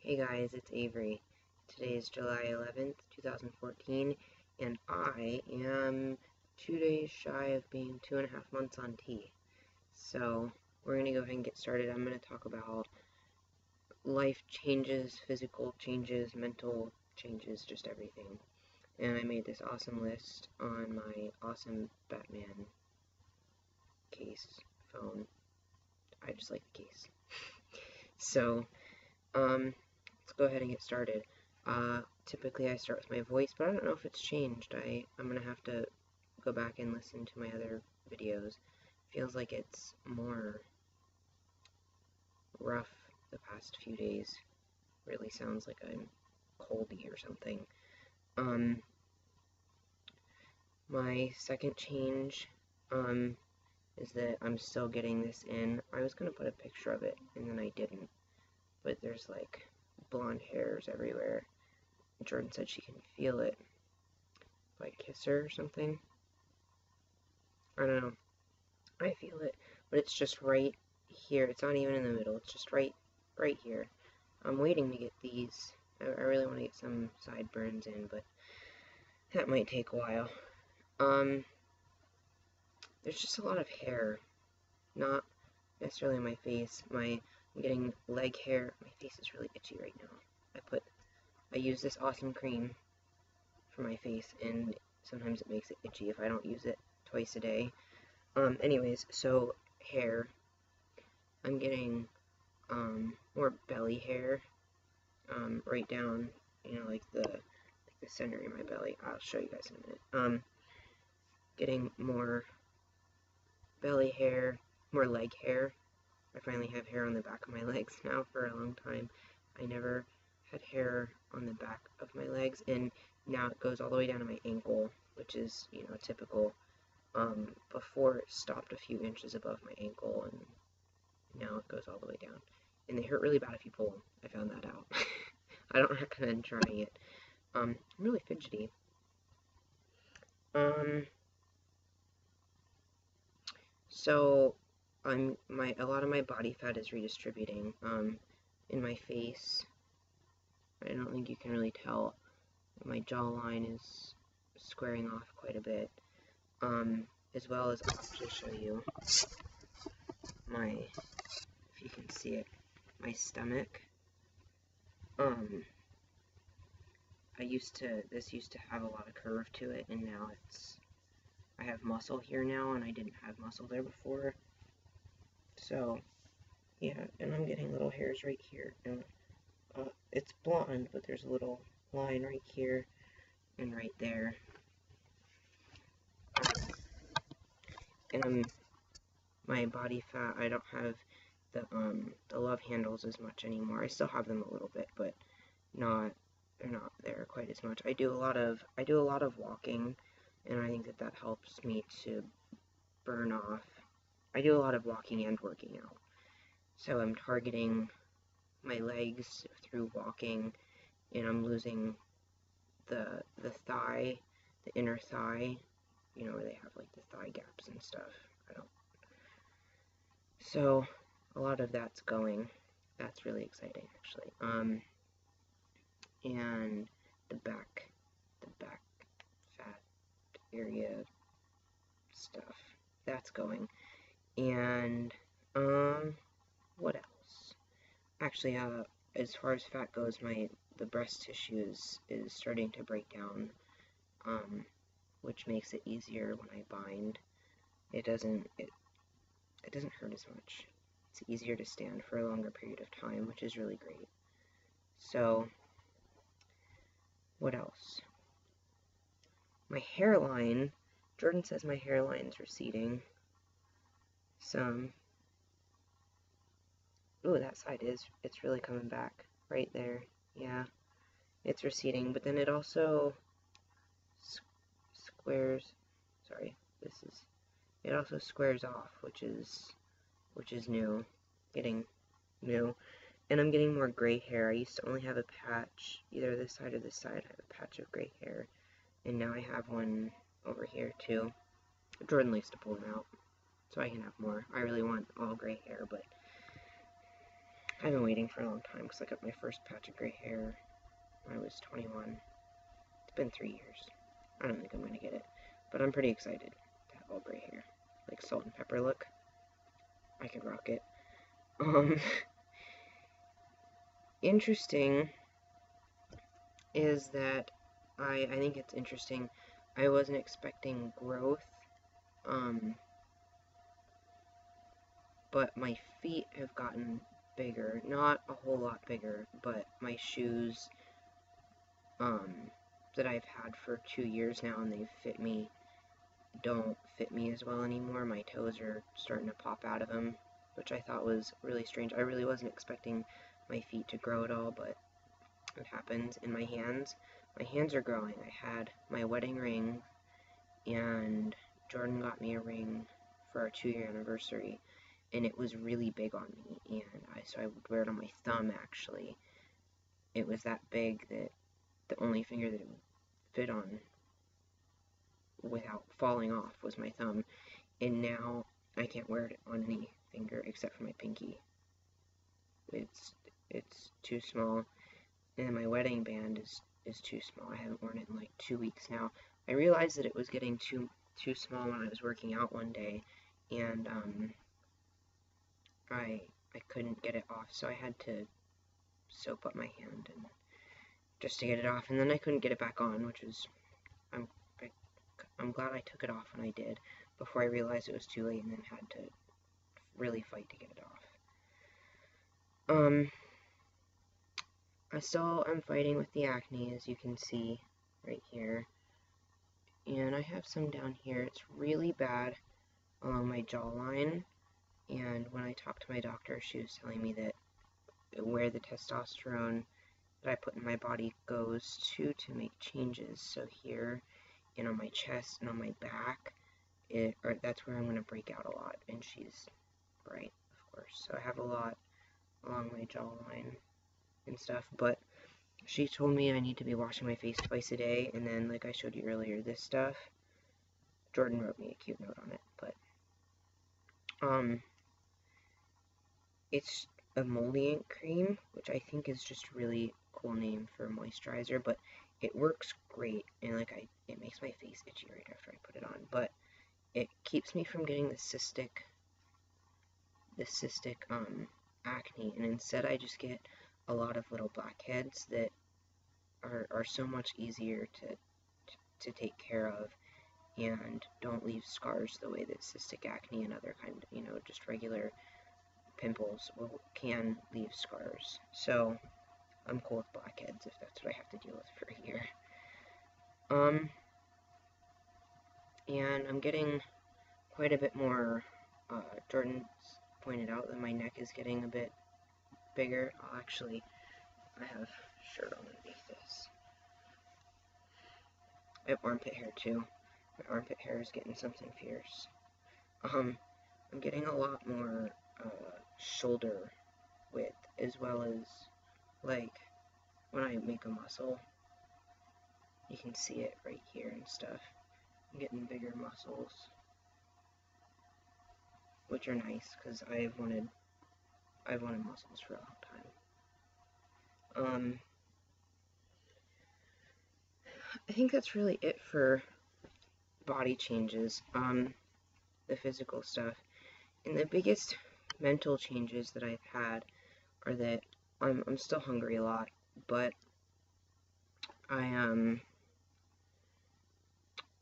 Hey guys, it's Avery. Today is July 11th, 2014, and I am 2 days shy of being 2.5 months on T. So, we're going to go ahead and get started. I'm going to talk about life changes, physical changes, mental changes, just everything. And I made this awesome list on my awesome Batman case phone. I just like the case. So, let's go ahead and get started. Typically I start with my voice, but I don't know if it's changed. I'm gonna have to go back and listen to my other videos. Feels like it's more rough the past few days. Really sounds like I'm coldy or something. My second change, is that I'm still getting this in. I was gonna put a picture of it, and then I didn't. But there's like blonde hairs everywhere. Jordan said she can feel it if I kiss her or something. I don't know. I feel it, but it's just right here. It's not even in the middle. It's just right here. I'm waiting to get these. I really want to get some sideburns in, but that might take a while. There's just a lot of hair. Not necessarily on my face. I'm getting leg hair. My face is really itchy right now. I use this awesome cream for my face, and sometimes it makes it itchy if I don't use it twice a day. Anyways, so hair. I'm getting more belly hair, right down, like the center of my belly. I'll show you guys in a minute. Getting more belly hair, more leg hair. I finally have hair on the back of my legs now for a long time. I never had hair on the back of my legs, and now it goes all the way down to my ankle, which is, typical. Before it stopped a few inches above my ankle, and now it goes all the way down. And they hurt really bad if you pull them. I found that out. I don't recommend trying it. I'm really fidgety. So a lot of my body fat is redistributing. In my face, I don't think you can really tell. My jawline is squaring off quite a bit. As well as I'll actually show you if you can see it, my stomach. This used to have a lot of curve to it, and now I have muscle here now, and I didn't have muscle there before. So, yeah, and I'm getting little hairs right here. And, it's blonde, but there's a little line right here and right there. And my body fat, I don't have the love handles as much anymore. I still have them a little bit, but they're not there quite as much. I do a lot of walking, and I think that helps me to burn off. I do a lot of walking and working out. So I'm targeting my legs through walking, and I'm losing the thigh, the inner thigh, where they have like the thigh gaps and stuff. So a lot of that's going. That's really exciting, actually. And the back fat area stuff, that's going. And what else? Actually, as far as fat goes, the breast tissue is starting to break down, which makes it easier when I bind. It doesn't hurt as much. It's easier to stand for a longer period of time, which is really great. So, what else? My hairline. Jordan says my hairline's receding some. Ooh, that side it's really coming back right there. Yeah, it's receding, but then it also squares. Sorry, it also squares off, which is new, getting new. And I'm getting more gray hair. I used to only have a patch, either this side or this side. I have a patch of gray hair, and now I have one over here too. Jordan likes to pull them out, so I can have more. I really want all gray hair, but I've been waiting for a long time because I got my first patch of gray hair when I was 21. It's been 3 years. I don't think I'm going to get it, but I'm pretty excited to have all gray hair. Like salt and pepper look. I could rock it. Interesting is that I think it's interesting. I wasn't expecting growth, but my feet have gotten bigger. Not a whole lot bigger, but my shoes, that I've had for 2 years now and they've fit me, don't fit me as well anymore. My toes are starting to pop out of them, which I thought was really strange. I really wasn't expecting my feet to grow at all, but it happens. In my hands are growing. I had my wedding ring, and Jordan got me a ring for our 2-year anniversary, and it was really big on me, and so I would wear it on my thumb, actually. It was that big that the only finger that it would fit on without falling off was my thumb, and now I can't wear it on any finger except for my pinky. It's too small, and my wedding band is too small. I haven't worn it in like 2 weeks now. I realized that it was getting too small when I was working out one day, and I couldn't get it off, so I had to soap up my hand and just to get it off, and then I couldn't get it back on, which was I'm glad I took it off when I did before I realized it was too late, and then had to really fight to get it off. I still am fighting with the acne, as you can see right here, and I have some down here. It's really bad along my jawline, and when I talked to my doctor, she was telling me that where the testosterone that I put in my body goes to make changes. So here, and on my chest and on my back, that's where I'm going to break out a lot, and she's right, of course. So I have a lot along my jawline and stuff, but she told me I need to be washing my face twice a day, and then, like I showed you earlier, this stuff, Jordan wrote me a cute note on it, but, it's a emollient cream, which I think is just a really cool name for a moisturizer, but it works great, and, like, it makes my face itchy right after I put it on, but it keeps me from getting the cystic, acne, and instead I just get a lot of little blackheads that are so much easier to take care of and don't leave scars the way that cystic acne and other kind of, just regular pimples can leave scars. So I'm cool with blackheads if that's what I have to deal with for a year. And I'm getting quite a bit more, Jordan pointed out that my neck is getting a bit bigger. I have a shirt on underneath this. I have armpit hair too. My armpit hair is getting something fierce. I'm getting a lot more, shoulder width, as well as, like, when I make a muscle, you can see it right here and stuff. I'm getting bigger muscles, which are nice, because I've wanted muscles for a long time. I think that's really it for body changes, the physical stuff. And the biggest mental changes that I've had are that I'm still hungry a lot, but I've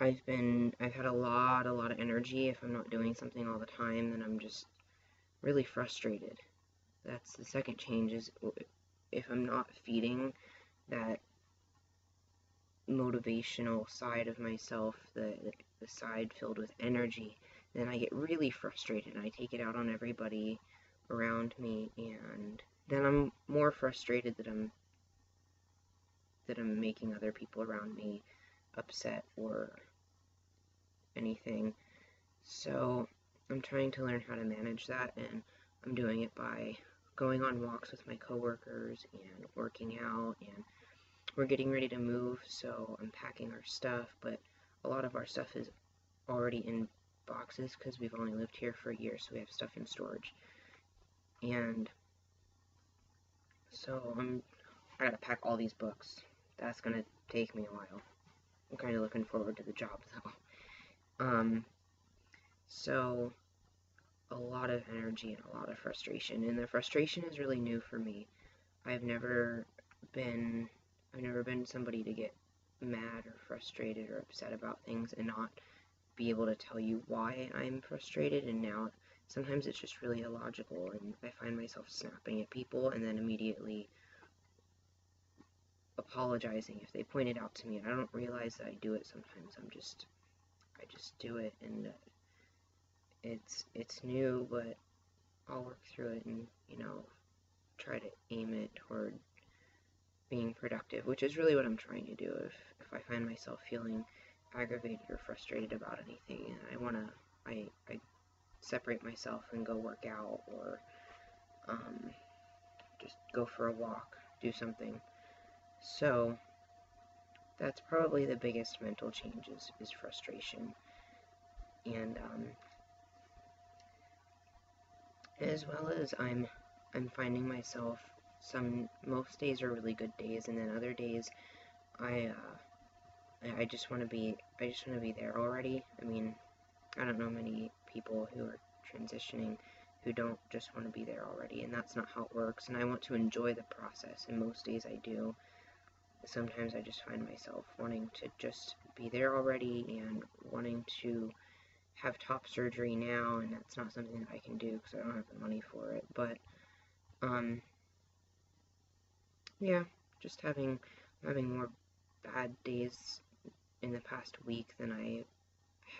had a lot of energy. If I'm not doing something all the time, then I'm just really frustrated. That's the second change, is if I'm not feeding that motivational side of myself, the side filled with energy, then I get really frustrated and I take it out on everybody around me, and then I'm more frustrated that I'm making other people around me upset or anything. So I'm trying to learn how to manage that, and I'm doing it by going on walks with my coworkers and working out, and we're getting ready to move, so I'm packing our stuff, but a lot of our stuff is already in boxes because we've only lived here for a year, so we have stuff in storage. And So I gotta pack all these books. That's gonna take me a while. I'm kind of looking forward to the job though. So a lot of energy and a lot of frustration, and the frustration is really new for me. I've never been somebody to get mad or frustrated or upset about things and not be able to tell you why I'm frustrated, and now sometimes it's just really illogical, and I find myself snapping at people and then immediately apologizing if they point it out to me, and I don't realize that I do it sometimes. I just do it, and it's new, but I'll work through it and, try to aim it toward being productive, which is really what I'm trying to do. If I find myself feeling aggravated or frustrated about anything, and I separate myself and go work out, or just go for a walk, do something. So that's probably the biggest mental change is frustration. And as well as I'm finding myself, most days are really good days, and then other days I just want to be there already. I mean, I don't know many people who are transitioning who don't just want to be there already, and that's not how it works, and I want to enjoy the process, and most days I do. Sometimes I just find myself wanting to just be there already and wanting to have top surgery now, and that's not something that I can do because I don't have the money for it. But yeah, just having more bad days in the past week than I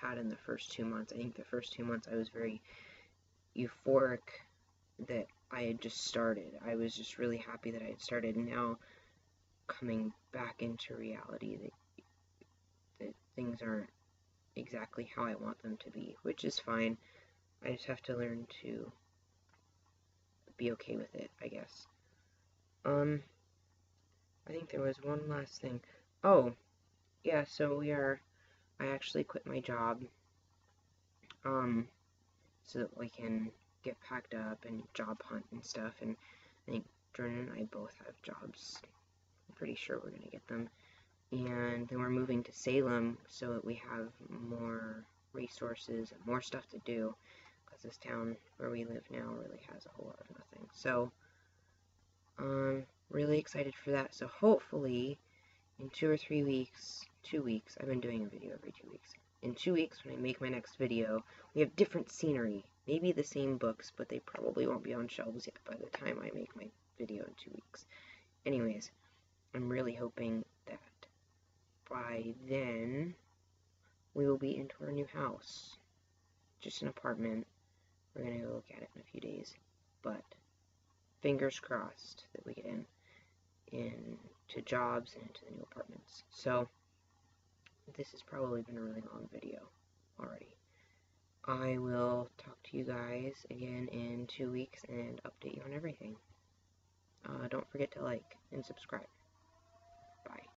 had in the first 2 months. I think the first 2 months I was very euphoric that I had just started. I was just really happy that I had started, and now coming back into reality that things aren't exactly how I want them to be, which is fine. I just have to learn to be okay with it, I guess. I think there was one last thing. Oh, yeah, so I actually quit my job, so that we can get packed up and job hunt and stuff, and I think Jordan and I both have jobs. I'm pretty sure we're gonna get them. And then we're moving to Salem so that we have more resources and more stuff to do, because this town where we live now really has a whole lot of nothing. So, really excited for that. So hopefully, in 2 or 3 weeks, 2 weeks, I've been doing a video every 2 weeks. In 2 weeks, when I make my next video, we have different scenery. Maybe the same books, but they probably won't be on shelves yet by the time I make my video in 2 weeks. Anyways, I'm really hoping that by then, we will be into our new house. Just an apartment. We're going to go look at it in a few days. But fingers crossed that we get into jobs and into the new apartments. So, this has probably been a really long video already. I will talk to you guys again in 2 weeks and update you on everything. Don't forget to like and subscribe. Bye.